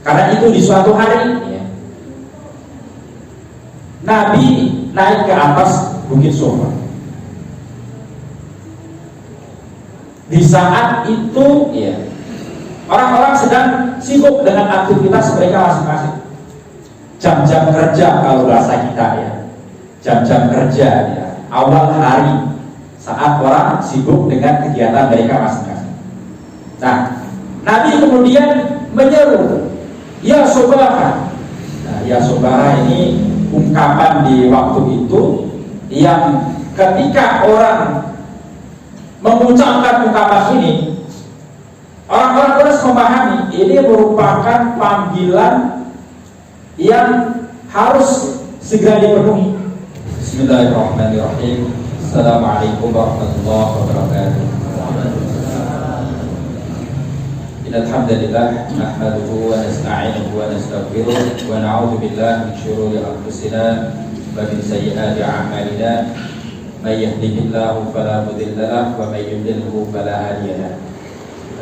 Karena itu di suatu hari ya, Nabi naik ke atas Bukit Sofa. Di saat itu ya, orang-orang sedang sibuk dengan aktivitas mereka masing-masing. Jam-jam kerja kalau bahasa kita ya, jam-jam kerja ya, awal hari saat orang sibuk dengan kegiatan mereka masing-masing. Nah, Nabi kemudian menyeru, ya Sobara. Nah, ya Sobara ini ungkapan di waktu itu yang ketika orang mengucapkan ungkapan ini, orang-orang terus memahami ini merupakan panggilan yang harus segera dipenuhi. Bismillahirrahmanirrahim. Assalamualaikum warahmatullahi wabarakatuh. Alhamdulillah nahmaduhu wa nasta'inuhu wa nastaghfiruh wa na'udzu billahi min syururi anfusina wa min sayyiati a'malina may yahdihillahu fala mudilla lahu wa may yudlilhu fala hadiya lahu.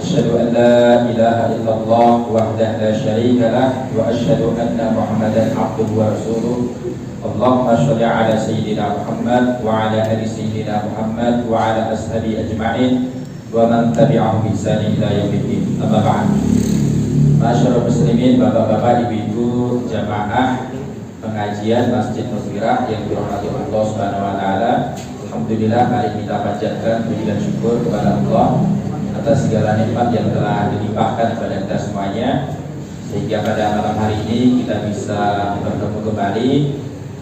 Asyhadu an la ilaha illallah wahdahu la syarika lahu wa asyhadu anna Muhammadan 'abduhu wa rasuluh. Allahumma shalli 'ala sayyidina Muhammad wa 'ala ali sayyidina Muhammad wa 'ala ashabi ajma'in wa man tabi'ahum bi ihsan ila yaumiddin. Amma ba'd. Masyaallah muslimin, bapak-bapak, ibu-ibu, jamaah pengajian Masjid Musfirah yang dirahmati Allah Subhanahu wa taala. Alhamdulillah, mari kita panjatkan puji dan syukur kepada Allah atas segala nikmat yang telah dilimpahkan kepada kita semuanya, sehingga pada malam hari ini kita bisa bertemu kembali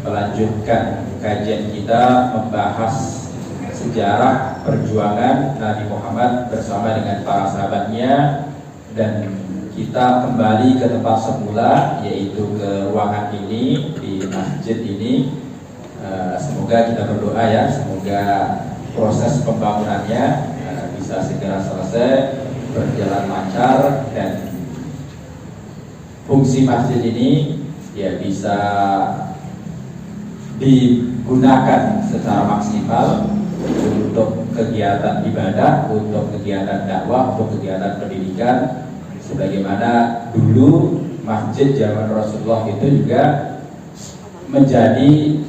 melanjutkan kajian kita membahas sejarah perjuangan Nabi Muhammad bersama dengan para sahabatnya, dan kita kembali ke tempat semula, yaitu ke ruangan ini, di masjid ini. Semoga kita berdoa ya, semoga proses pembangunannya bisa segera selesai, berjalan lancar, dan fungsi masjid ini ya bisa digunakan secara maksimal untuk kegiatan ibadah, untuk kegiatan dakwah, untuk kegiatan pendidikan, sebagaimana dulu masjid zaman Rasulullah itu juga menjadi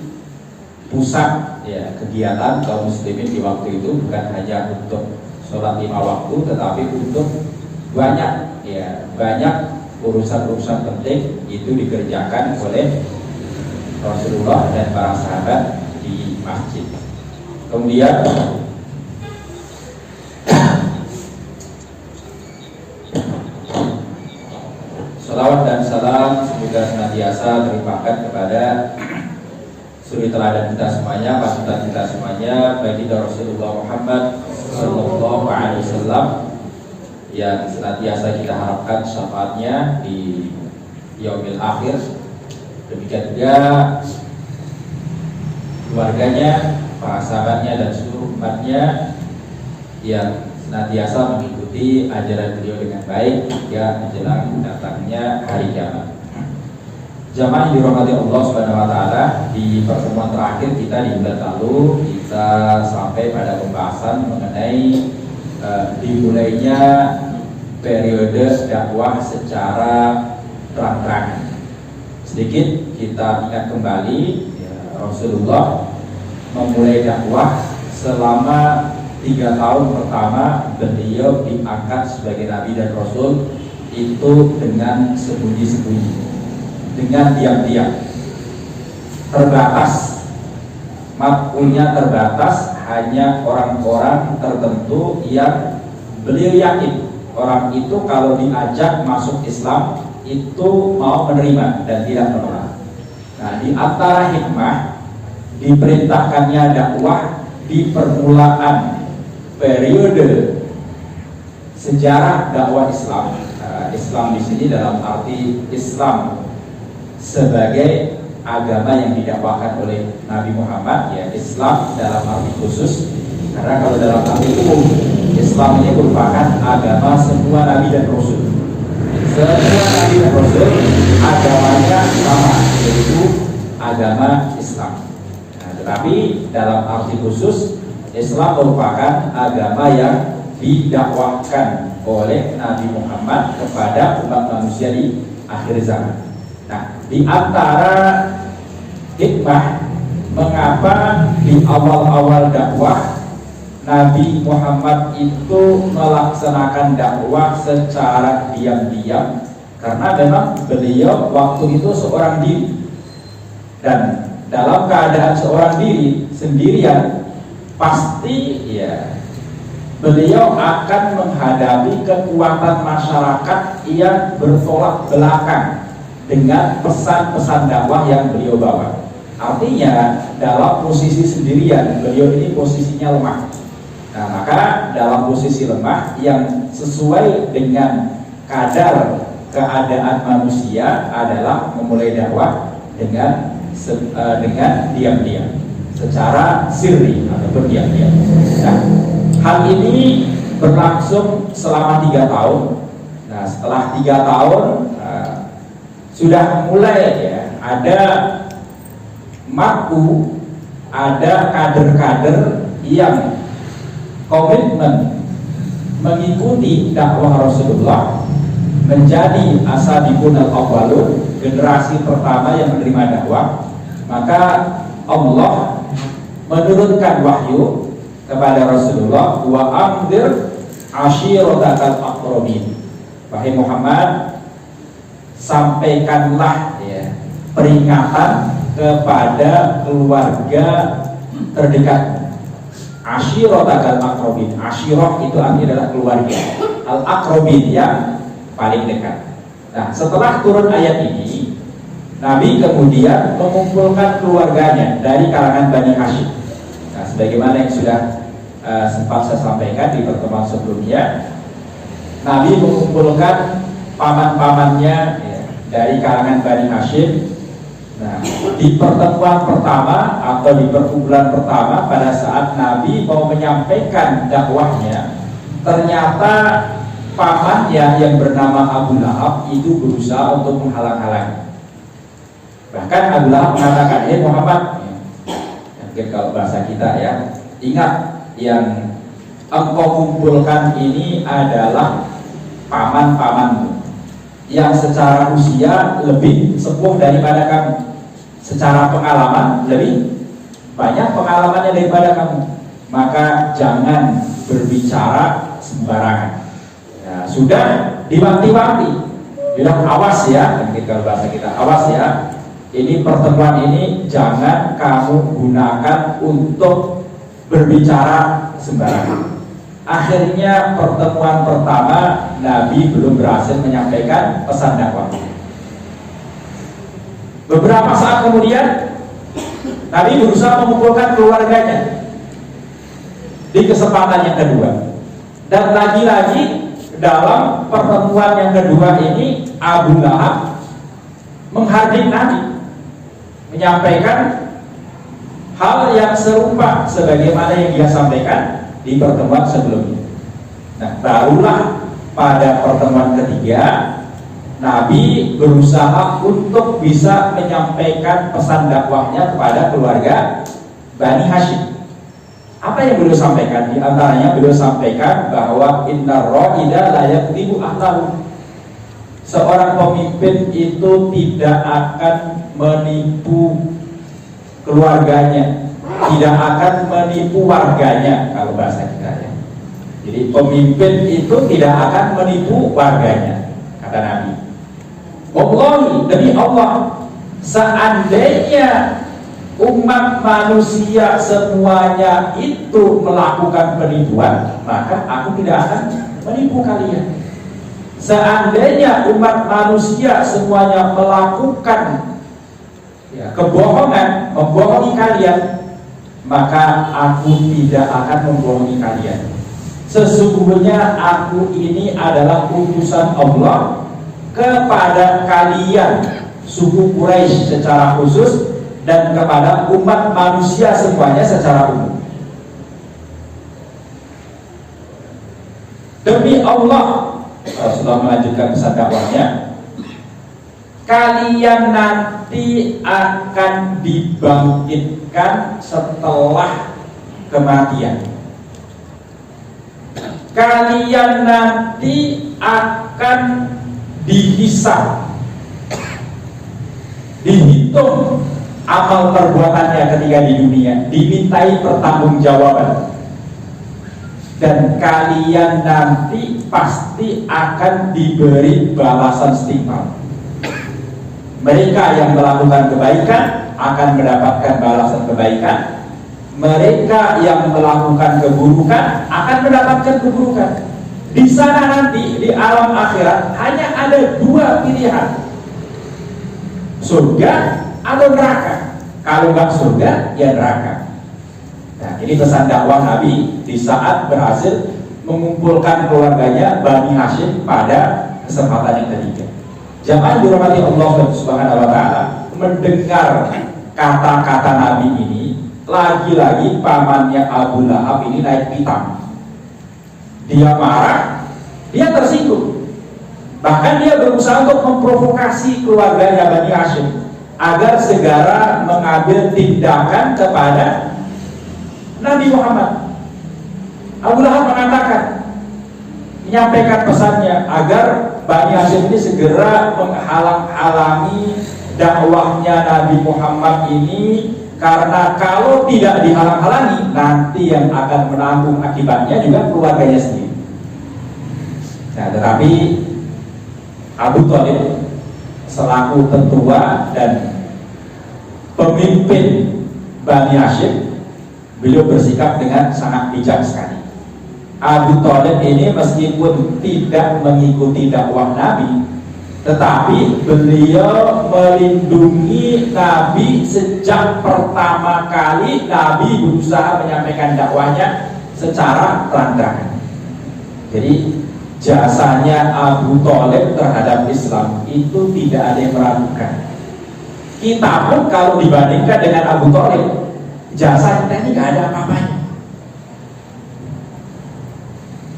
pusat ya kegiatan kaum muslimin di waktu itu, bukan hanya untuk sholat 5 waktu, tetapi untuk banyak urusan-urusan penting itu dikerjakan oleh Rasulullah dan para sahabat di masjid. Kemudian salawat dan salam semoga senantiasa terlimpahkan kepada suri teladan kita semuanya, panutan kita semuanya, baginda Rasulullah Muhammad sallallahu alaihi wasallam, yang senantiasa kita harapkan syafaatnya di yaumil akhir. Demikian juga keluarganya, para sahabatnya, dan seluruh umatnya yang senantiasa mengikuti ajaran beliau dengan baik hingga menjelang datangnya hari kiamat. Jamaah dirahmati Allah Subhanahu wa taala, di pertemuan terakhir kita di bulan lalu kita sampai pada pembahasan mengenai dimulainya periode dakwah secara terang-terangan. Sedikit kita ingat kembali ya, Rasulullah memulai dakwah selama 3 tahun pertama beliau diangkat sebagai Nabi dan Rasul itu dengan sembunyi-sembunyi, dengan diam-diam, terbatas, makulnya terbatas, hanya orang-orang tertentu yang beliau yakin orang itu kalau diajak masuk Islam itu mau menerima dan tidak menolak. Nah, di antara hikmah diperintahkannya dakwah di permulaan periode sejarah dakwah Islam. Islam di sini dalam arti Islam sebagai agama yang didakwahkan oleh Nabi Muhammad, ya Islam dalam arti khusus, karena kalau dalam arti umum Islam ini merupakan agama semua Nabi dan Rasul. Semua Nabi dan Rasul agamanya sama, yaitu agama Islam. Nah, tetapi dalam arti khusus Islam merupakan agama yang didakwahkan oleh Nabi Muhammad kepada umat manusia di akhir zaman. Nah, di antara hikmah mengapa di awal-awal dakwah Nabi Muhammad itu melaksanakan dakwah secara diam-diam, karena memang beliau waktu itu seorang diri, dan dalam keadaan seorang diri sendirian pasti ya beliau akan menghadapi kekuatan masyarakat yang bertolak belakang dengan pesan-pesan dakwah yang beliau bawa. Artinya dalam posisi sendirian beliau ini posisinya lemah. Nah, maka dalam posisi lemah yang sesuai dengan kadar keadaan manusia adalah memulai dakwah dengan diam-diam, secara sirri ataupun diam-diam. Nah, hal ini berlangsung selama 3 tahun. Nah, setelah 3 tahun sudah mulai ya ada ada kader-kader yang komitmen mengikuti dakwah Rasulullah, menjadi asabiqun al-awwalun, generasi pertama yang menerima dakwah. Maka Allah menurunkan wahyu kepada Rasulullah, wa anzir ashiratakal aqrabin. Wahai Muhammad, sampaikanlah ya peringatan kepada keluarga terdekat. Ashiratakal aqrabin. Ashirah itu artinya adalah keluarga. Al-aqrabin yang paling dekat. Nah, setelah turun ayat ini, Nabi kemudian mengumpulkan keluarganya dari kalangan Bani Hashim. Nah, sebagaimana yang sudah sempat saya sampaikan di pertemuan sebelumnya, Nabi mengumpulkan paman-pamannya ya, dari kalangan Bani Hashim. Nah, di pertemuan pertama atau di perkumpulan pertama, pada saat Nabi mau menyampaikan dakwahnya, ternyata pamannya yang bernama Abu Lahab itu berusaha untuk menghalang-halangi. Bahkan Abu Lahab mengatakan, "Hei Muhammad," mungkin kalau bahasa kita ya, "ingat yang engkau kumpulkan ini adalah paman-pamanmu yang secara usia lebih sepuh daripada kamu, secara pengalaman lebih banyak pengalamannya daripada kamu, maka jangan berbicara sembarangan." Nah, sudah diwanti-wanti, bilang awas ya, mungkin kalau bahasa kita awas ya, ini pertemuan ini jangan kamu gunakan untuk berbicara sembarangan. Akhirnya pertemuan pertama Nabi belum berhasil menyampaikan pesan dakwah. Beberapa saat kemudian Nabi berusaha mengumpulkan keluarganya di kesempatan yang kedua, dan lagi-lagi dalam pertemuan yang kedua ini Abu Lahab menghardik Nabi, menyampaikan hal yang serupa sebagaimana yang dia sampaikan di pertemuan sebelumnya. Nah, barulah pada pertemuan ketiga Nabi berusaha untuk bisa menyampaikan pesan dakwahnya kepada keluarga Bani Hashim. Apa yang beliau sampaikan? Di antaranya beliau sampaikan bahwa inna ra'ida la yakdzibu ahlahu. Seorang pemimpin itu tidak akan menipu keluarganya, tidak akan menipu warganya, kalau bahasa kita ya. Jadi pemimpin itu tidak akan menipu warganya, kata Nabi. Wallahi, demi Allah, seandainya umat manusia semuanya itu melakukan penipuan, maka aku tidak akan menipu kalian. Seandainya umat manusia semuanya melakukan ya, kebohongan, membohongi kalian, maka aku tidak akan membohongi kalian. Sesungguhnya aku ini adalah utusan Allah kepada kalian, suku Quraisy secara khusus, dan kepada umat manusia semuanya secara umum. Demi Allah, Rasulullah melanjutkan pesan dakwahnya, kalian nanti akan dibangkitkan setelah kematian. kalian nanti akan dihisab, dihitung amal perbuatannya ketika di dunia, dimintai pertanggungjawaban, dan kalian nanti pasti akan diberi balasan setimpal. Mereka yang melakukan kebaikan akan mendapatkan balasan kebaikan, mereka yang melakukan keburukan akan mendapatkan keburukan. Di sana nanti, di alam akhirat, hanya ada dua pilihan, surga atau neraka. Kalau nggak surga, ya neraka. Nah, ini pesan dakwah Nabi di saat berhasil mengumpulkan keluarganya Bani Hashim pada kesempatan yang ketiga. Jamaah dirahmati Allah Subhanahu wa taala, mendengar kata-kata Nabi ini, lagi-lagi pamannya Abu Lahab ini naik pitam. Dia marah, dia tersinggung. Bahkan dia berusaha untuk memprovokasi keluarganya Bani Hashim agar segera mengambil tindakan kepada Nabi Muhammad. Abu Lahab mengatakan, menyampaikan pesannya agar Bani Hashim ini segera menghalang-halangi dakwahnya Nabi Muhammad ini, karena kalau tidak dihalang-halangi, nanti yang akan menanggung akibatnya juga keluarganya sendiri. Nah, tetapi Abu Thalib selaku tetua dan pemimpin Bani Hashim, beliau bersikap dengan sangat bijak sekali. Abu Thalib ini meskipun tidak mengikuti dakwah Nabi, tetapi beliau melindungi Nabi sejak pertama kali Nabi berusaha menyampaikan dakwahnya secara terang-terangan. Jadi jasanya Abu Thalib terhadap Islam itu tidak ada yang meragukan. Kita pun kalau dibandingkan dengan Abu Thalib, jasa kita ini gak ada apa-apanya.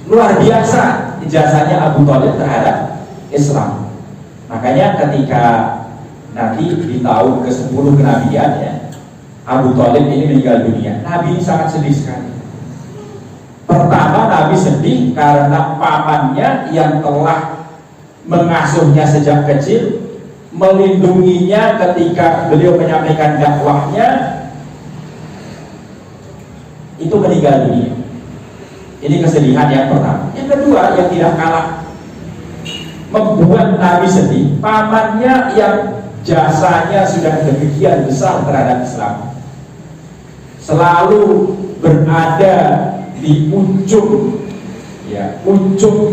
Luar biasa jasanya Abu Thalib terhadap Islam. Makanya ketika nanti di tahun ke-10 kenabiannya, Abu Thalib ini meninggal dunia, Nabi sangat sedih sekali. Pertama, Nabi sedih karena pamannya yang telah mengasuhnya sejak kecil, melindunginya ketika beliau menyampaikan dakwahnya, itu meninggal dunia. Ini kesedihan yang pertama. Yang kedua, yang tidak kalah membuat Nabi sedih, pamannya yang jasanya sudah demikian besar terhadap Islam, selalu berada di ujung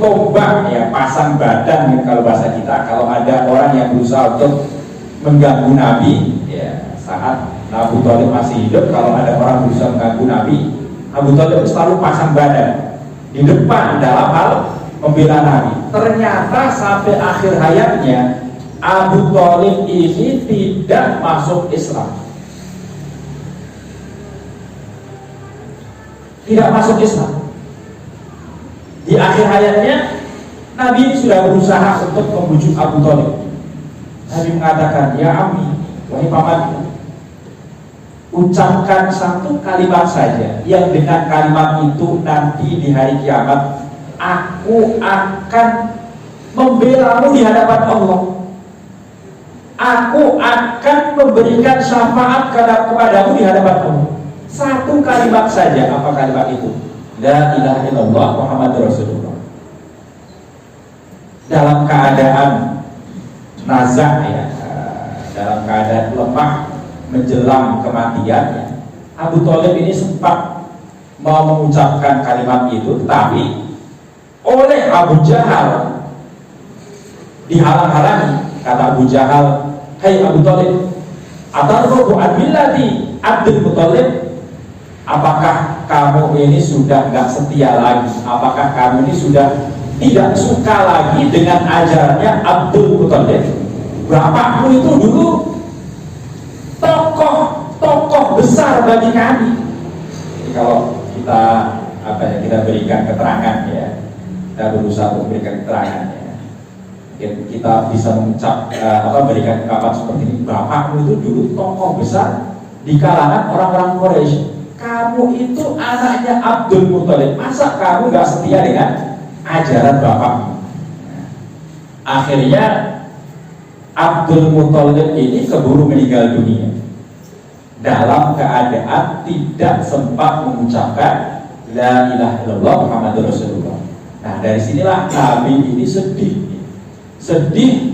tombak, ya, pasang badan kalau bahasa kita. Kalau ada orang yang berusaha untuk mengganggu Nabi, ya, saat Abu Thalib masih hidup, kalau ada orang berusaha mengganggu Nabi, Abu Thalib selalu pasang badan di depan dalam hal membela Nabi. Ternyata sampai akhir hayatnya Abu Thalib ini tidak masuk Islam, tidak masuk Islam. Di akhir hayatnya Nabi sudah berusaha untuk membujuk Abu Thalib. Nabi mengatakan, ya Ami, wahai pamanku, ucapkan satu kalimat saja, yang dengan kalimat itu nanti di hari kiamat aku akan membelamu di hadapan Allah. Aku akan memberikan syafaat kepadamu di hadapan Allah. Satu kalimat saja. Apa kalimat itu? La ilaha illallah Muhammadur Rasulullah. Dalam keadaan nazak, ya, dalam keadaan lemah menjelang kematiannya, Abu Thalib ini sempat mau mengucapkan kalimat itu, tapi oleh Abu Jahal dihalang-halangi. Kata Abu Jahal, hai Abu Thalib, atarghabu an millati Abdul Muthalib, apakah kamu ini sudah gak setia lagi? Apakah kamu ini sudah tidak suka lagi dengan ajarannya Abdul Muthalib? Bapakmu itu dulu tokoh besar bagi kami. Jadi kalau kita berikan keterangan, ya, kita berusaha untuk memberikan keterangan, ya, kita bisa mengucap berikan ungkapan seperti ini, bapakmu itu dulu tokoh besar di kalangan orang-orang Quraisy. kamu itu anaknya Abdul Muthalib, masa kamu gak setia dengan ajaran bapakmu? Akhirnya Abdul Muthalib ini keburu meninggal dunia dalam keadaan tidak sempat mengucapkan La ilaha illallah Muhammadur Rasulullah. Nah, dari sinilah Nabi ini sedih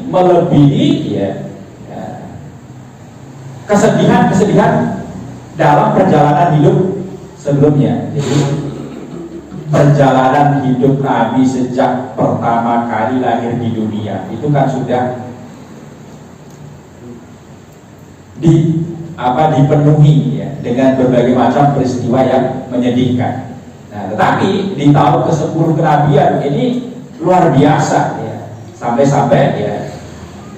melebihi kesedihan dalam perjalanan hidup sebelumnya. Jadi perjalanan hidup Nabi sejak pertama kali lahir di dunia itu kan sudah dipenuhi ya, dengan berbagai macam peristiwa yang menyedihkan. Nah, tetapi di tahun ke-10 kenabian ini luar biasa ya. Sampai-sampai ya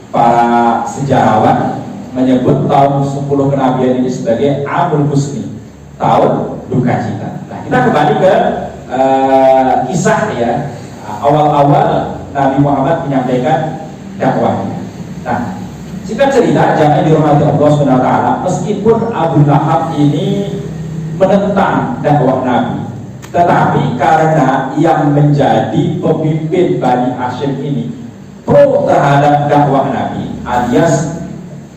para sejarawan menyebut tahun 10 kenabian ini sebagai Amul Husni, tahun duka cita. Nah, kita kembali ke kisah ya, awal-awal Nabi Muhammad menyampaikan dakwahnya. Nah, singkat cerita, jangan dirahmati Allah SWT, meskipun Abu Lahab ini menentang dakwah Nabi, tetapi karena yang menjadi pemimpin Bani Hashim ini pro terhadap dakwah Nabi, alias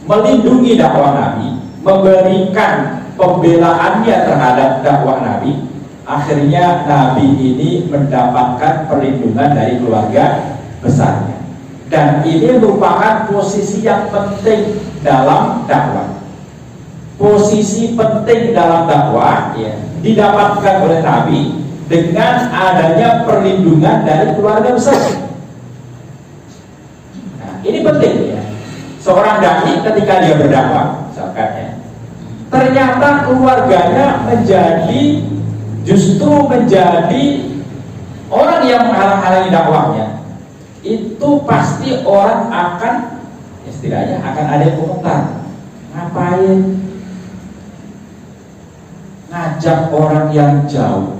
melindungi dakwah Nabi, memberikan pembelaannya terhadap dakwah Nabi, akhirnya Nabi ini mendapatkan perlindungan dari keluarga besarnya. Dan ini merupakan posisi yang penting dalam dakwah. Posisi penting dalam dakwah ya, didapatkan oleh Nabi dengan adanya perlindungan dari keluarga besar. Nah, ini penting ya. Seorang dai ketika dia berdakwah, misalkan ya, ternyata keluarganya justru menjadi orang yang menghalang-halangi dakwahnya, itu pasti orang akan istilahnya akan ada yang komentar, ngapain ngajak orang yang jauh,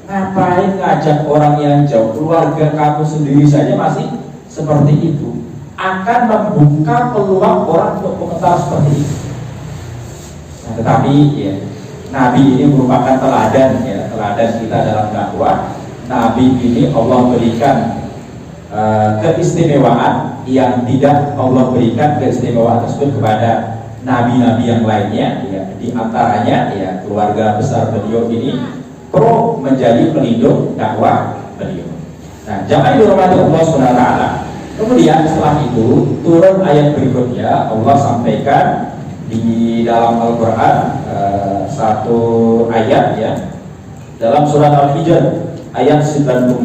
ngapain ngajak orang yang jauh, keluarga kamu sendiri saja masih seperti itu, akan membuka peluang orang untuk komentar seperti itu. Nah, tetapi ya, Nabi ini merupakan teladan ya, teladan kita dalam dakwah. Nabi ini Allah berikan keistimewaan yang tidak Allah berikan keistimewaan tersebut kepada nabi-nabi yang lainnya ya. Di antaranya ya, keluarga besar beliau ini pro menjadi pelindung dakwah beliau. Nah, jangan dihormati Allah SWT. Kemudian setelah itu turun ayat berikutnya, Allah sampaikan di dalam Al-Quran satu ayat ya, dalam surat Al-Hijr ayat 94,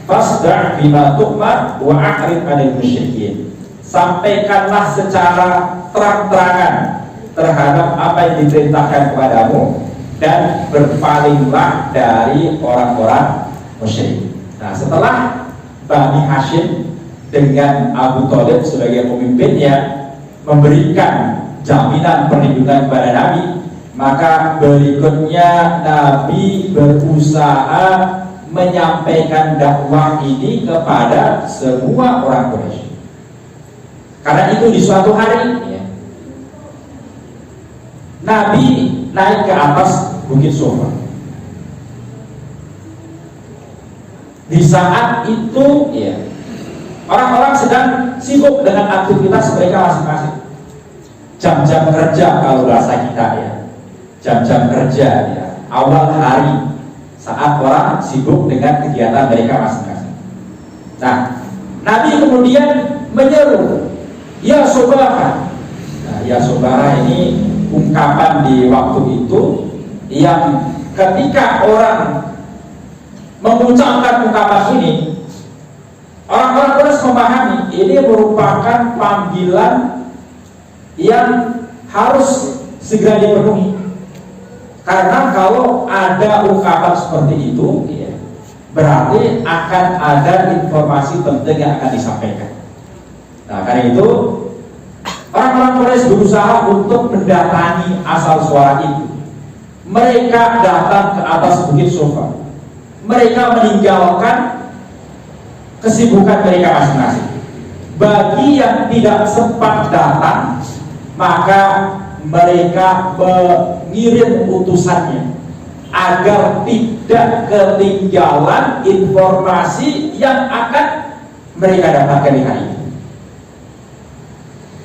fasda' bima tu'mar wa a'rid 'anil musyrikin. Sampaikanlah secara terang-terangan terhadap apa yang diperintahkan kepadamu dan berpalinglah dari orang-orang musyrik. Nah, setelah Bani Hashim dengan Abu Thalib sebagai pemimpinnya memberikan jaminan perlindungan kepada Nabi, maka berikutnya Nabi berusaha menyampaikan dakwah ini kepada semua orang Quraisy. Karena itu di suatu hari ya, Nabi naik ke atas Bukit Sofa. Di saat itu ya, orang-orang sedang sibuk dengan aktivitas mereka masing-masing. Jam-jam kerja kalau bahasa kita ya, jam-jam kerja ya, awal hari saat orang sibuk dengan kegiatan mereka masing-masing. Nah, Nabi kemudian menyeru, ya sobara. Nah, ya sobara ini ungkapan di waktu itu yang ketika orang mengucapkan ungkapan ini, orang-orang harus memahami ini merupakan panggilan yang harus segera dipenuhi. Karena kalau ada ungkapan seperti itu ya, berarti akan ada informasi penting yang akan disampaikan. Nah, karena itu orang-orang Quraisy berusaha untuk mendatangi asal suara itu. Mereka datang ke atas Bukit Sofa. Mereka meninggalkan kesibukan mereka masing-masing. Bagi yang tidak sempat datang, maka mereka mengirim utusannya agar tidak ketinggalan informasi yang akan mereka dapatkan di hari ini.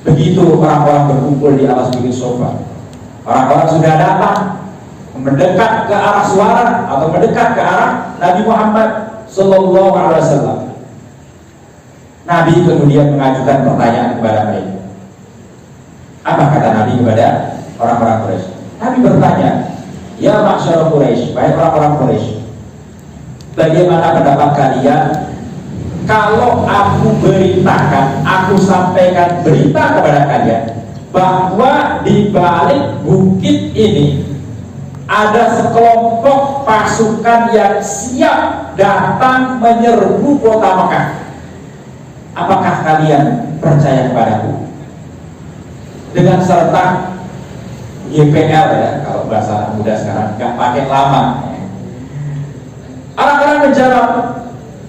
Begitu orang-orang berkumpul di atas bukit Sofa, orang-orang sudah datang mendekat ke arah suara atau mendekat ke arah Nabi Muhammad Sallallahu Alaihi Wasallam. Nabi kemudian mengajukan pertanyaan kepada mereka. Apa kata Nabi kepada orang-orang Quraisy? Nabi bertanya, ya ma'syar Quraisy, baik orang-orang Quraisy, bagaimana pendapat kalian kalau aku beritakan, aku sampaikan berita kepada kalian bahwa di balik bukit ini ada sekelompok pasukan yang siap datang menyerbu kota Mekah. Apakah kalian percaya kepadaku? Dengan serta YPL ya, kalau bahasa anak muda sekarang nggak pakai lama. Orang-orang menjawab,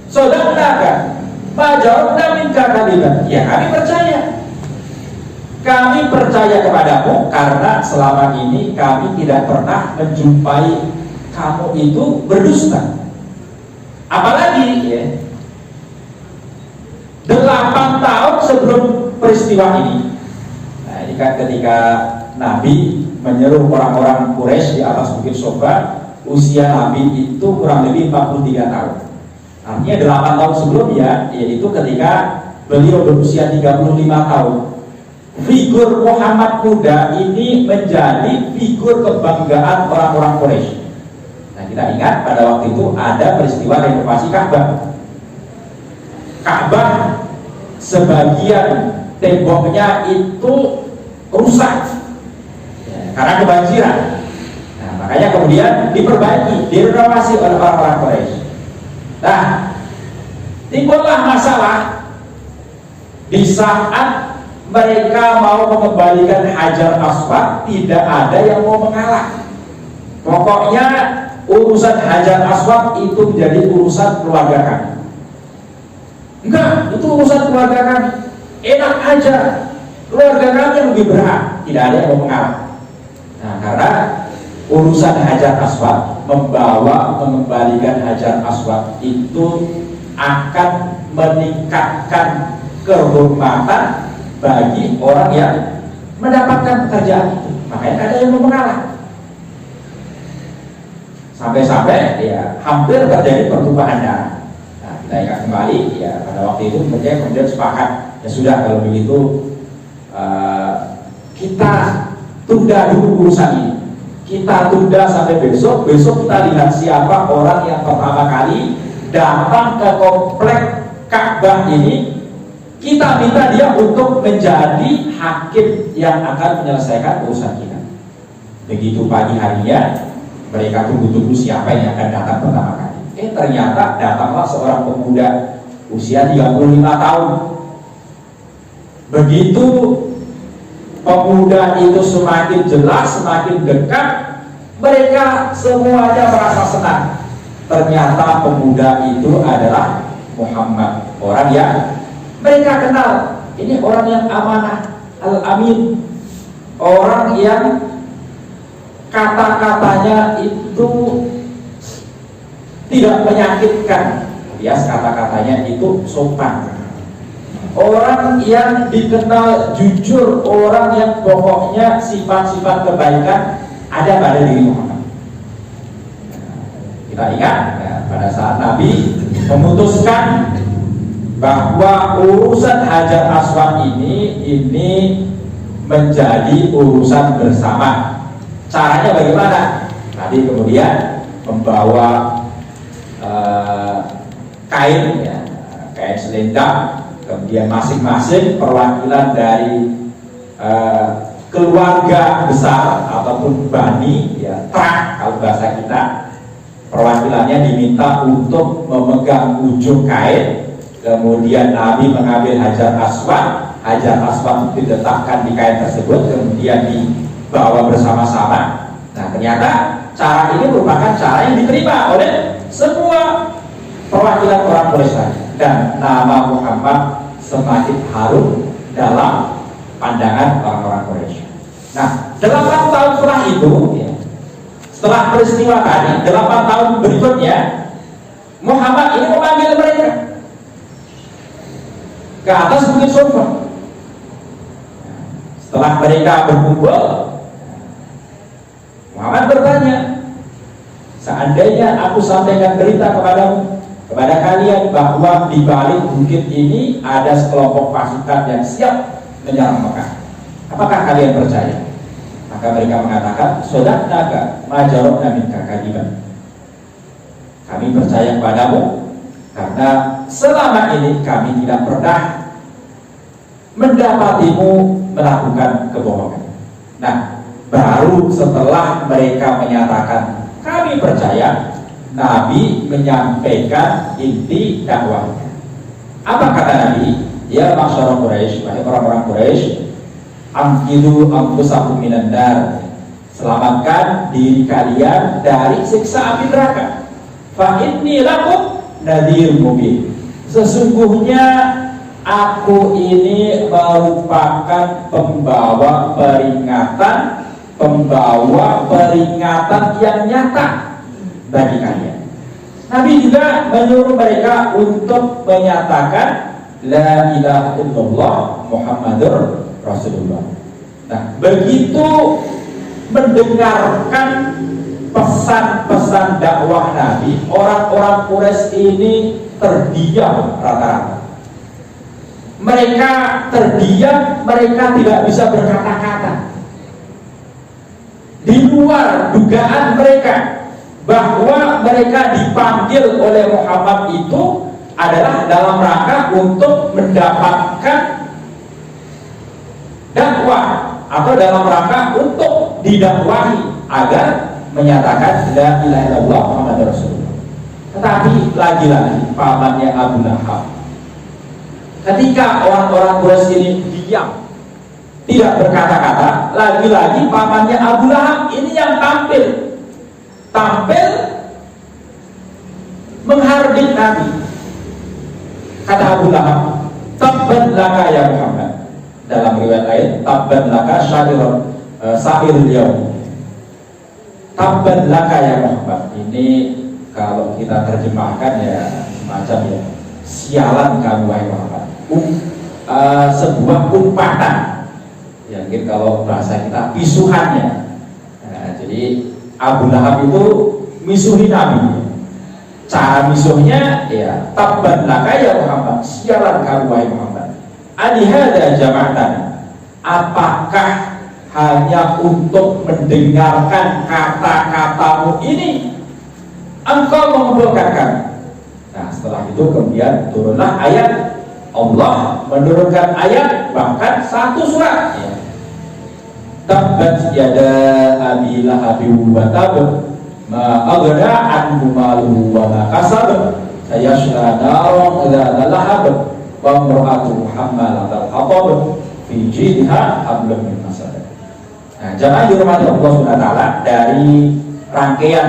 "Sadaqnaka, ma jarabna minka kalimat." Ya, kami percaya. Kami percaya kepadamu karena selama ini kami tidak pernah menjumpai kamu itu berdusta. Apalagi ya, 8 tahun sebelum peristiwa ini. Nah, ini kan ketika Nabi menyeru orang-orang Quraisy di atas bukit Sofa, usia Nabi itu kurang lebih 43 tahun. Artinya 8 tahun sebelumnya, yaitu ketika beliau berusia 35 tahun. Figur Muhammad muda ini menjadi figur kebanggaan orang-orang Quraisy. Nah, kita ingat pada waktu itu ada peristiwa renovasi Ka'bah. Ka'bah sebagian temboknya itu rusak ya, karena kebanjiran. Nah, makanya kemudian diperbaiki, direnovasi oleh orang-orang Quraisy. Nah, timbullah masalah di saat mereka mau mengembalikan Hajar Aswad, tidak ada yang mau mengalah. Pokoknya urusan Hajar Aswad itu menjadi urusan keluarga kami. Enggak, itu urusan keluarga kami. Enak aja, keluarga kami yang lebih berhak. Tidak ada yang mau mengalah. Nah, karena urusan Hajar Aswad, mengembalikan Hajar Aswad itu akan meningkatkan kehormatan bagi orang yang mendapatkan pekerjaan itu. Makanya ada yang mau mengalah. Sampai-sampai ya hampir terjadi pertumpahan darah. Kita ingat kembali ya, pada waktu itu mereka kemudian sepakat, ya sudah kalau begitu kita tunda dulu urusan ini, kita tunda sampai besok kita lihat siapa orang yang pertama kali datang ke komplek Ka'bah ini, kita minta dia untuk menjadi hakim yang akan menyelesaikan urusan kita. Begitu pagi harinya mereka tunggu-tunggu siapa yang akan datang pertama kali. Ternyata datanglah seorang pemuda usia 35 tahun. Begitu pemuda itu semakin jelas, semakin dekat, mereka semuanya merasa senang. Ternyata pemuda itu adalah Muhammad, orang yang mereka kenal. Ini orang yang amanah, al-amin, orang yang kata-katanya itu tidak menyakitkan, alias kata-katanya itu sopan. Orang yang dikenal jujur, orang yang pokoknya sifat-sifat kebaikan ada pada diri Muhammad. Kita ingat ya, pada saat Nabi memutuskan bahwa urusan Hajar Aswad ini menjadi urusan bersama. Caranya bagaimana? Nabi kemudian membawa kain ya, kain selendang, kemudian masing-masing perwakilan dari keluarga besar ataupun bani ya, trak kalau bahasa kita, perwakilannya diminta untuk memegang ujung kain. Kemudian Nabi mengambil Hajar Aswad itu diletakkan di kain tersebut, kemudian dibawa bersama-sama. Nah, ternyata cara ini merupakan cara yang diterima oleh semua perwakilan orang Quraisy, dan nama Muhammad semakin harum dalam pandangan orang-orang Quraisy. Nah, 8 tahun setelah itu, ya, setelah peristiwa tadi, 8 tahun berikutnya, Muhammad ini memanggil mereka ke atas bukit Safa. Setelah mereka berkumpul, Muhammad bertanya, seandainya aku sampaikan berita kepada kalian bahwa di balik bukit ini ada sekelompok pasukan yang siap menyerang Mekah, apakah kalian percaya? Maka mereka mengatakan, sadaqnaka ma jarabna minka kadiban. Kami percaya kepadamu karena selama ini kami tidak pernah mendapatimu melakukan kebohongan. Nah, baru setelah mereka menyatakan kami percaya, Nabi menyampaikan inti dakwahnya. Apa kata Nabi? Ya masyarakat Quraisy, wahai orang-orang Quraisy, anqidu anfusakum minan nar. Selamatkan diri kalian dari siksa api neraka. Fa inni lakum nadhir mubin. Sesungguhnya aku ini merupakan pembawa peringatan yang nyata bagi kalian. Nabi juga menyuruh mereka untuk menyatakan la ilaha illallah Muhammadur Rasulullah. Nah, begitu mendengarkan pesan-pesan dakwah Nabi, orang-orang Quraisy ini terdiam rata-rata. Mereka terdiam, mereka tidak bisa berkata-kata. Di luar dugaan mereka bahwa mereka dipanggil oleh Muhammad itu adalah dalam rangka untuk mendapatkan dakwah atau dalam rangka untuk didakwahi agar menyatakan la ilaha illallah Muhammadur Rasulullah. Tetapi lagi-lagi pamannya Abu Lahab, ketika orang-orang Quraisy ini diam, tidak berkata-kata, lagi-lagi pamannya Abu Lahab ini yang tampil menghardik Nabi. Kata Abu Lahab, tabban laka ya Muhammad. Dalam riwayat lain, tabban laka sa'irul yaum. Tabban laka ya Muhammad. Ini kalau kita terjemahkan ya semacam ya, sialan kamu wahai Muhammad. Sebuah umpatan. Ya mungkin kalau bahasa kita pisuhannya. Nah, jadi Abu Lahab itu misuhi Nabi. Cara misuhnya ya tabban laka ya Muhammad, sialan kamu wahai Muhammad. Alihada jama'atan, apakah hanya untuk mendengarkan kata-katamu ini engkau mengumpulkan kami? Nah, setelah itu kemudian turunlah ayat. Allah menurunkan ayat, bahkan satu surat ya. Tabbat yada abi lahabin wa tab, ma aghna anhu maluhu wa ma kasab, sayasla naran dzata lahab, wa imra'atuhu hammalatal hatab, fi jidha hablum min masad. Nah, jamaah dirahmati Allah Subhanahu wa taala, dari rangkaian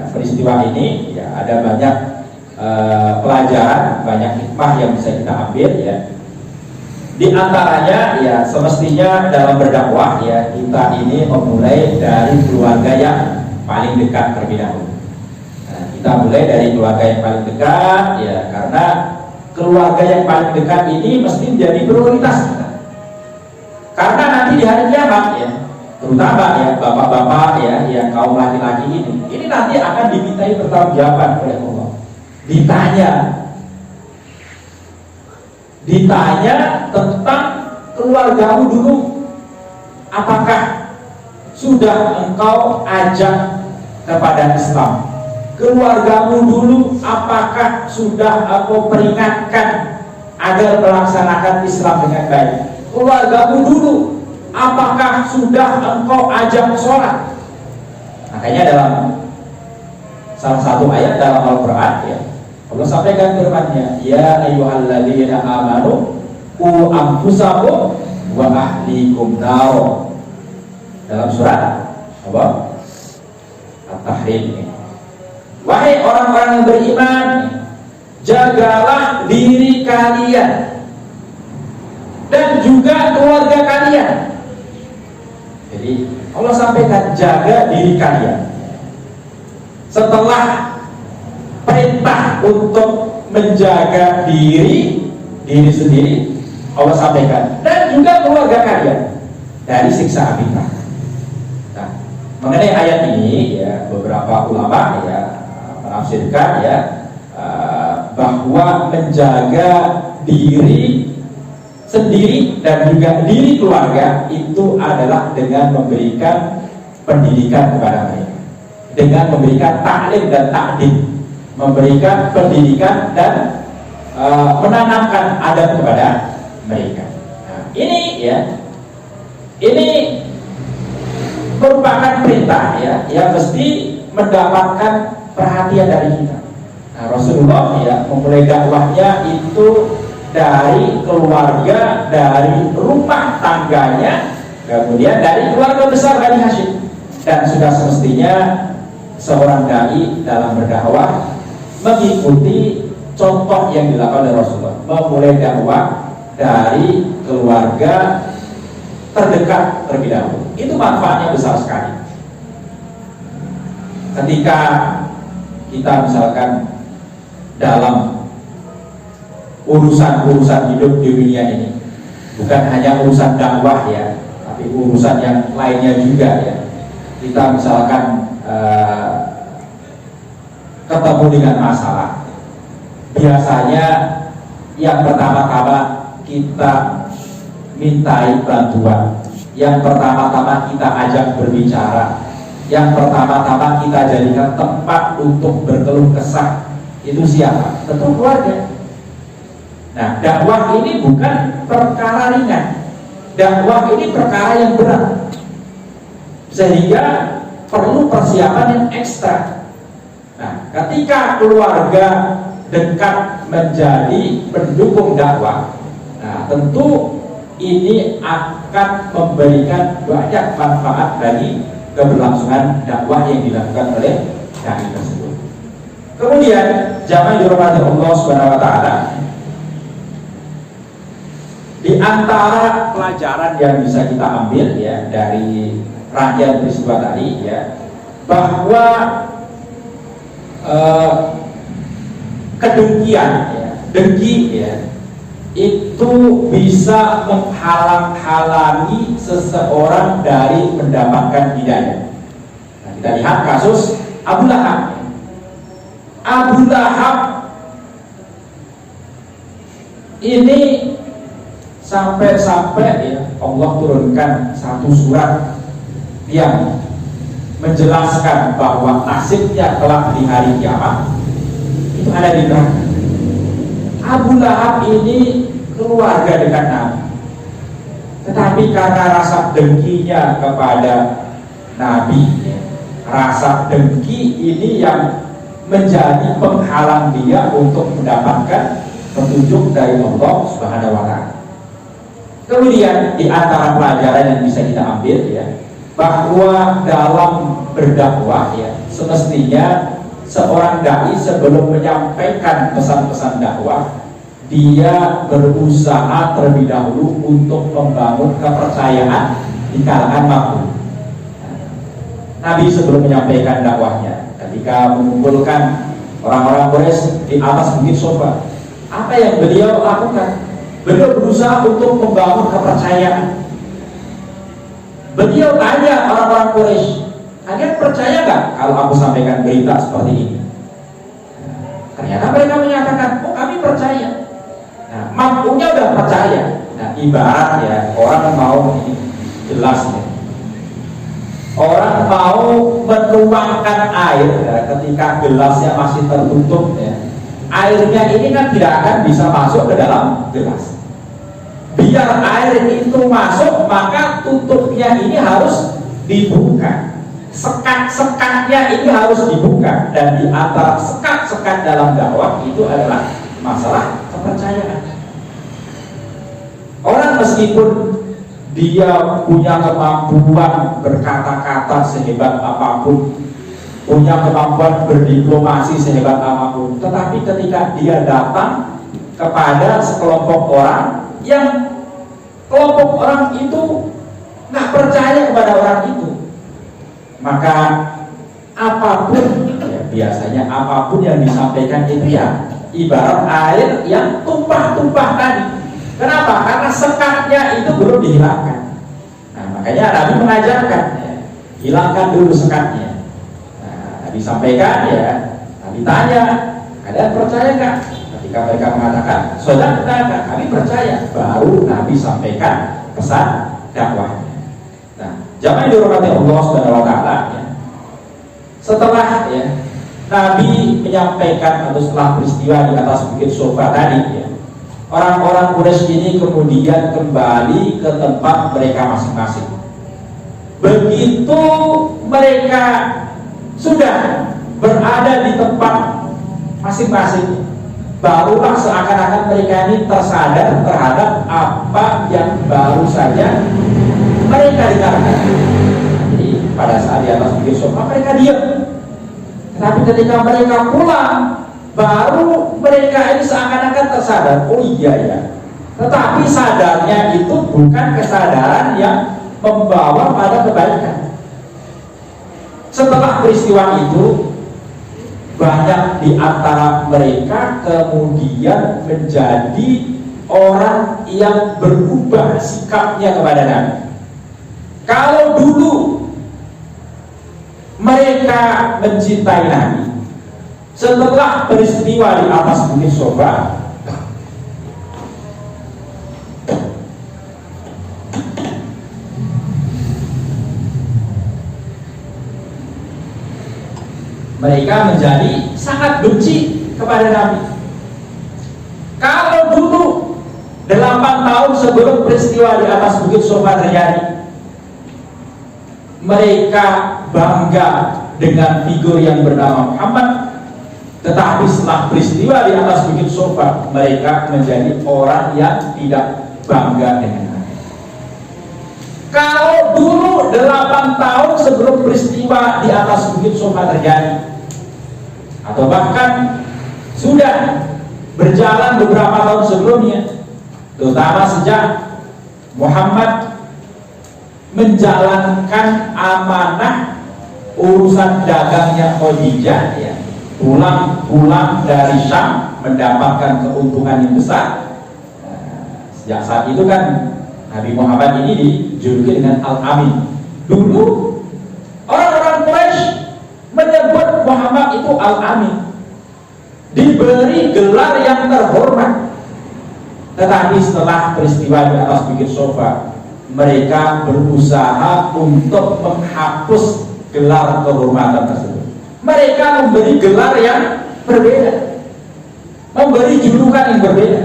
peristiwa ini ya ada banyak pelajaran, banyak hikmah yang bisa kita ambil ya. Di antaranya ya semestinya dalam berdakwah ya kita ini memulai dari keluarga yang paling dekat terlebih dahulu. Nah, kita mulai dari keluarga yang paling dekat ya, karena keluarga yang paling dekat ini mesti menjadi prioritas kita. Karena nanti di hari kiamat ya, terutama ya bapak-bapak ya yang kaum laki-laki ini nanti akan dimintai pertanggungjawaban oleh Allah. Ditanya tentang keluargamu dulu, apakah sudah engkau ajak kepada Islam? Keluargamu dulu, apakah sudah engkau peringatkan agar melaksanakan Islam dengan baik? Keluargamu dulu, apakah sudah engkau ajak sholat? Makanya dalam salah satu ayat dalam Al-Quran ya, Allah sampaikan firman-Nya, ya ayyuhalladzina amanu qu anfusakum wa ahlikum nar. Dalam surat apa? At-Tahrim. Wahai orang-orang yang beriman, jagalah diri kalian dan juga keluarga kalian. Jadi Allah sampaikan, jaga diri kalian. Setelah perintah untuk menjaga diri sendiri, Allah sampaikan, dan juga keluarga kalian dari siksa api neraka. Nah, mengenai ayat ini ya, beberapa ulama ya menafsirkan ya bahwa menjaga diri sendiri dan juga diri keluarga itu adalah dengan memberikan pendidikan kepada mereka, dengan memberikan taklim dan takdim, memberikan pendidikan dan menanamkan adab kepada mereka. Nah, ini ya, ini merupakan perintah ya yang mesti mendapatkan perhatian dari kita. Nah, Rasulullah ya memulai dakwahnya itu dari keluarga, dari rumah tangganya, kemudian dari keluarga besar Bani Hashim. Dan sudah semestinya seorang dai dalam berdakwah mengikuti contoh yang dilakukan oleh Rasulullah, memulai dakwah dari keluarga terdekat terlebih dahulu. Itu manfaatnya besar sekali. Ketika kita misalkan dalam urusan-urusan hidup di dunia ini, bukan hanya urusan dakwah ya, tapi urusan yang lainnya juga ya. Kita misalkan ketemu dengan masalah, biasanya yang pertama-tama kita mintai bantuan, yang pertama-tama kita ajak berbicara, yang pertama-tama kita jadikan tempat untuk berkeluh kesah, itu siapa? Tentu keluarga. Nah, dakwah ini bukan perkara ringan, dakwah ini perkara yang berat, sehingga perlu persiapan yang ekstra. Nah, ketika keluarga dekat menjadi pendukung dakwah, nah tentu ini akan memberikan banyak manfaat bagi keberlangsungan dakwah yang dilakukan oleh dai tersebut. Kemudian jamaah dirahmati Allah Subhanahu wa taala, di antara pelajaran yang bisa kita ambil ya dari rangkaian peristiwa tadi ya, bahwa kedengkian ya, dengki ya, itu bisa menghalang-halangi seseorang dari mendapatkan hidayah. Nah, kita lihat kasus Abu Lahab. Abu Lahab ini sampai-sampai ya Allah turunkan satu surat yang menjelaskan bahwa nasibnya kelak di hari kiamat itu ada di neraka. Abu Lahab ini keluarga dekat Nabi, tetapi karena rasa dengkinya kepada Nabi, rasa dengki ini yang menjadi penghalang dia untuk mendapatkan petunjuk dari Allah Subhanahu wa taala. Kemudian di antara pelajaran yang bisa kita ambil ya, bahwa dalam berdakwah ya, semestinya seorang dai sebelum menyampaikan pesan-pesan dakwah, dia berusaha terlebih dahulu untuk membangun kepercayaan di kalangan makhluk. Nabi sebelum menyampaikan dakwahnya, ketika mengumpulkan orang-orang Quraisy di atas bukit Sofa, apa yang beliau lakukan? Beliau berusaha untuk membangun kepercayaan. Beliau tanya orang-orang Quraisy, kalian percaya nggak kalau aku sampaikan berita seperti ini? Ternyata mereka menyatakan, oh kami percaya. Nah, mampunya udah percaya. Nah, ibarat ya orang mau ini jelas ya. Orang mau menuangkan air ya, ketika gelasnya masih tertutup ya, airnya ini kan tidak akan bisa masuk ke dalam gelas. Biar air itu masuk, maka tutupnya ini harus dibuka. Sekat-sekatnya ini harus dibuka. Dan di antara sekat-sekat dalam dakwah itu adalah masalah kepercayaan. Orang meskipun dia punya kemampuan berkata-kata sehebat apapun, punya kemampuan berdiplomasi sehebat apapun, tetapi ketika dia datang kepada sekelompok orang yang kelompok orang itu nggak percaya kepada orang itu, Maka apapun, ya, biasanya apapun yang disampaikan itu ya ibarat air yang tumpah-tumpah tadi. Kenapa? Karena sekatnya itu belum dihilangkan. Nah, makanya Nabi mengajarkan, ya, hilangkan dulu sekatnya. Nah, Nabi sampaikan, ya, Nabi tanya, kalian percaya nggak? Ketika mereka mengatakan, saudara kami percaya, baru Nabi sampaikan pesan dakwahnya. Nah, jamaah yang dirahmati Allah Subhanahu wa taala, ya, setelah, ya, Nabi menyampaikan atau setelah peristiwa di atas bukit Sofa tadi, ya, orang-orang Quraisy ini kemudian kembali ke tempat mereka masing-masing. Begitu mereka sudah berada di tempat masing-masing, barulah seakan-akan mereka ini tersadar terhadap apa yang baru saja mereka dikatakan. Jadi pada saat di atas bukit Sofa mereka diam. Tapi ketika mereka pulang, baru mereka ini seakan-akan tersadar, oh iya ya. Tetapi sadarnya itu bukan kesadaran yang membawa pada kebaikan. Setelah peristiwa itu, banyak di antara mereka kemudian menjadi orang yang berubah sikapnya kepada Nabi. Kalau dulu mereka mencintai Nabi, setelah peristiwa di atas bukit Sofa, mereka menjadi sangat benci kepada Nabi. Kalau dulu 8 tahun sebelum peristiwa di atas bukit Sofa terjadi, mereka bangga dengan figur yang bernama Muhammad. Tetapi setelah peristiwa di atas bukit Sofa, mereka menjadi orang yang tidak bangga dengan Nabi. Kalau dulu 8 tahun sebelum peristiwa di atas bukit Sofa terjadi, atau bahkan sudah berjalan beberapa tahun sebelumnya, terutama sejak Muhammad menjalankan amanah urusan dagangnya Khadijah, ya, pulang dari Syam mendapatkan keuntungan yang besar. Sejak saat itu kan Nabi Muhammad ini dijuluki dengan Al-Amin. Dulu orang-orang Quraisy menyebut Muhammad itu Al-Amin, diberi gelar yang terhormat. Tetapi setelah peristiwa di atas bukit Sofa, mereka berusaha untuk menghapus gelar kehormatan tersebut. Mereka memberi gelar yang berbeda, memberi julukan yang berbeda,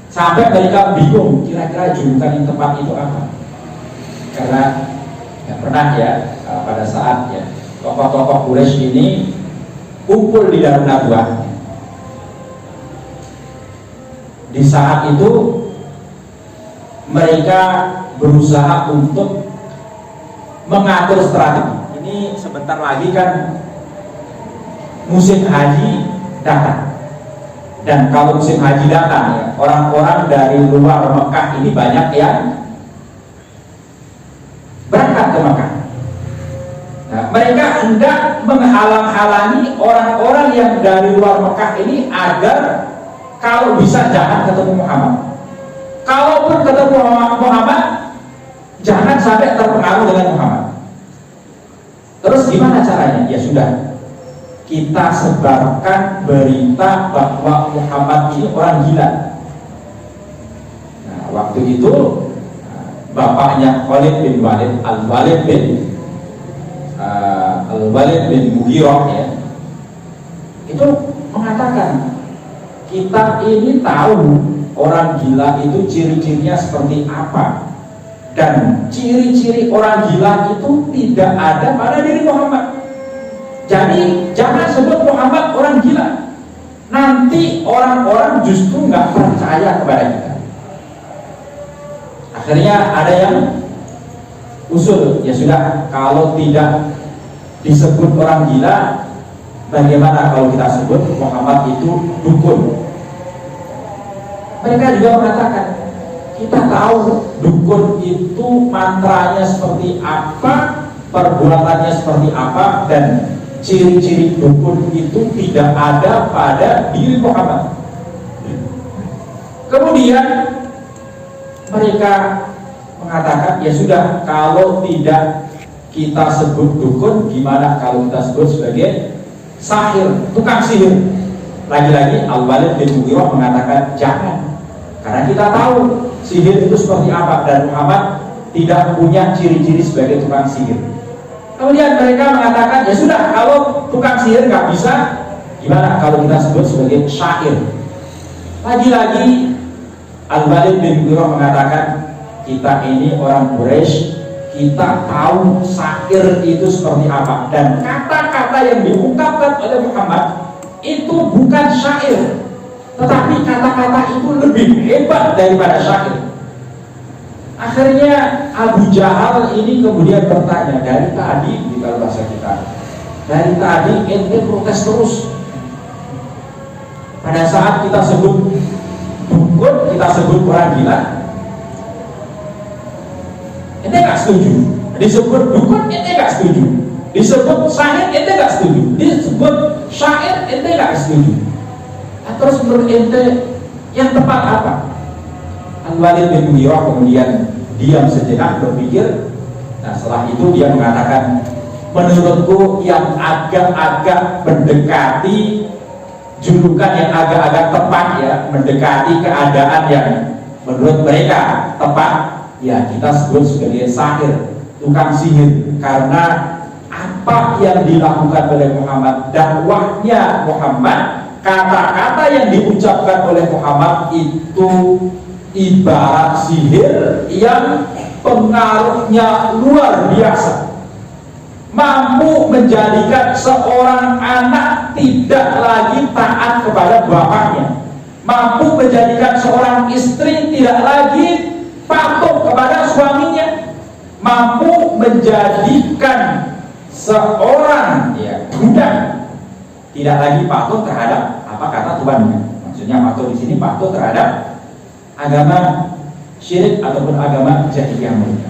sampai mereka bingung kira-kira julukan yang tepat itu apa. Karena pernah ya, pada saat ya tokoh-tokoh Quraisy ini kumpul di Darun Nadwah. Di saat itu mereka berusaha untuk mengatur strategi. Ini sebentar lagi kan musim haji datang. Dan kalau musim haji datang, ya, orang-orang dari luar Mekah ini banyak yang berangkat ke Mekah. Nah, mereka hendak menghalang-halangi orang-orang yang dari luar Mekah ini agar kalau bisa jangan ketemu Muhammad. Kalaupun ketemu Muhammad, jangan sampai terpengaruh dengan Muhammad. Terus gimana caranya? Ya sudah, kita sebarkan berita bahwa Muhammad ini orang gila. Nah, waktu itu bapaknya Khalid bin Walid, Al-Walid bin Mughirah, ya, itu mengatakan, kita ini tahu orang gila itu ciri-cirinya seperti apa, dan ciri-ciri orang gila itu tidak ada pada diri Muhammad. Jadi jangan sebut Muhammad orang gila, nanti orang-orang justru nggak percaya kepada kita. Akhirnya ada yang usul, ya sudah, kalau tidak disebut orang gila, bagaimana kalau kita sebut Muhammad itu dukun? Mereka juga mengatakan, kita tahu dukun itu mantranya seperti apa, perbuatannya seperti apa, dan ciri-ciri dukun itu tidak ada pada diri Muhammad. Kemudian mereka mengatakan, ya sudah, kalau tidak kita sebut dukun, gimana kalau kita sebut sebagai sahir, tukang sihir? Lagi-lagi Al-Walid bin Mughirah mengatakan jangan, karena kita tahu sihir itu seperti apa, dan Muhammad tidak punya ciri-ciri sebagai tukang sihir. Kemudian mereka mengatakan, ya sudah, kalau tukang sihir nggak bisa, gimana kalau kita sebut sebagai syair? Lagi-lagi Al-Walid bin Mughirah mengatakan, kita ini orang Quraisy, kita tahu syair itu seperti apa, dan kata-kata yang diungkapkan oleh Muhammad itu bukan syair, tetapi kata-kata itu lebih hebat daripada syair. Akhirnya Abu Jahal ini kemudian bertanya, dari tadi, di kalau bahasa kita, dari tadi ente protes terus. Pada saat kita sebut dukun, kita sebut orang gila, ente gak setuju. Disebut dukun, ente gak setuju. Disebut syair, ente gak setuju. Disebut syair, ente gak setuju. Terus menurut ente yang tepat apa? Al-Walid bin Mughirah kemudian diam sejenak berpikir. Nah, setelah itu dia mengatakan, menurutku yang agak-agak mendekati julukan yang agak-agak tepat, ya, mendekati keadaan yang menurut mereka tepat, ya kita sebut sebagai sahir, tukang sihir. Karena apa yang dilakukan oleh Muhammad, dakwahnya Muhammad, kata-kata yang diucapkan oleh Muhammad itu ibarat sihir yang pengaruhnya luar biasa, mampu menjadikan seorang anak tidak lagi taat kepada bapaknya, mampu menjadikan seorang istri tidak lagi patuh kepada suaminya, mampu menjadikan seorang budak tidak lagi patuh terhadap apa kata tuannya. Maksudnya patuh di sini patuh terhadap agama syirik ataupun agama jahiliyah mereka.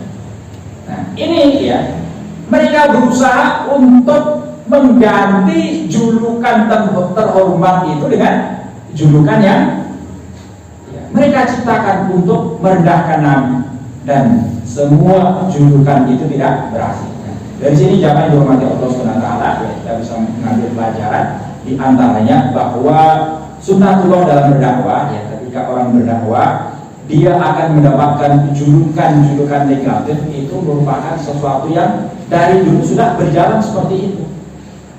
Nah, ini ya, mereka berusaha untuk mengganti julukan terhormat itu dengan julukan yang mereka ciptakan untuk merendahkan Nabi, dan semua julukan itu tidak berhasil. Dari sini jamaah yang dihormati Allah SWT, ya, kita bisa mengambil pelajaran di antaranya bahwa sunnatullah dalam berdakwah, ya, ketika orang berdakwah dia akan mendapatkan julukan-julukan negatif, itu merupakan sesuatu yang dari dulu sudah berjalan seperti itu.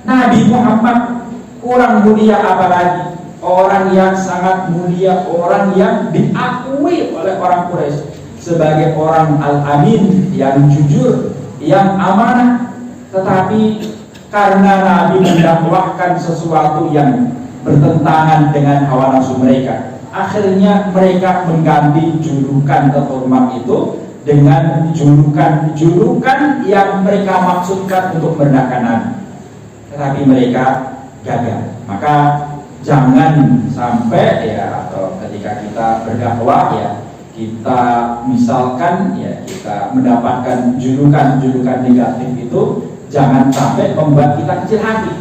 Nabi Muhammad kurang mulia apalagi, orang yang sangat mulia, orang yang diakui oleh orang Quraisy sebagai orang al-amin, yang jujur, yang amanah. Tetapi karena Nabi mendakwahkan sesuatu yang bertentangan dengan hawa nafsu mereka, akhirnya mereka mengganti julukan terhormat itu dengan julukan yang mereka maksudkan untuk merendahkan Nabi. Tetapi mereka gagal. Maka jangan sampai, ya, atau ketika kita berdakwah, ya, kita misalkan, ya, kita mendapatkan julukan-julukan negatif itu, jangan sampai membuat kita kecil hati,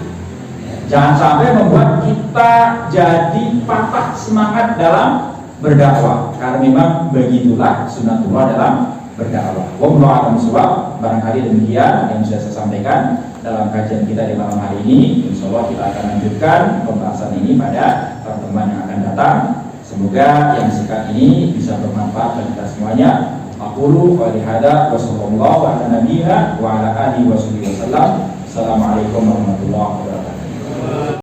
jangan sampai membuat kita jadi patah semangat dalam berdakwah, karena memang begitulah sunnatullah dalam berdakwah. Wallahu a'lam bishawab. Barangkali demikian yang bisa saya sampaikan dalam kajian kita di malam hari ini. Insyaallah kita akan lanjutkan pembahasan ini pada pertemuan yang akan datang. Semoga yang sekarang ini bisa bermanfaat bagi kita semuanya. Aqulu qouli hadza wa sallallahu ala nabiyyina wa ala alihi wasallam. Assalamualaikum warahmatullahi wabarakatuh.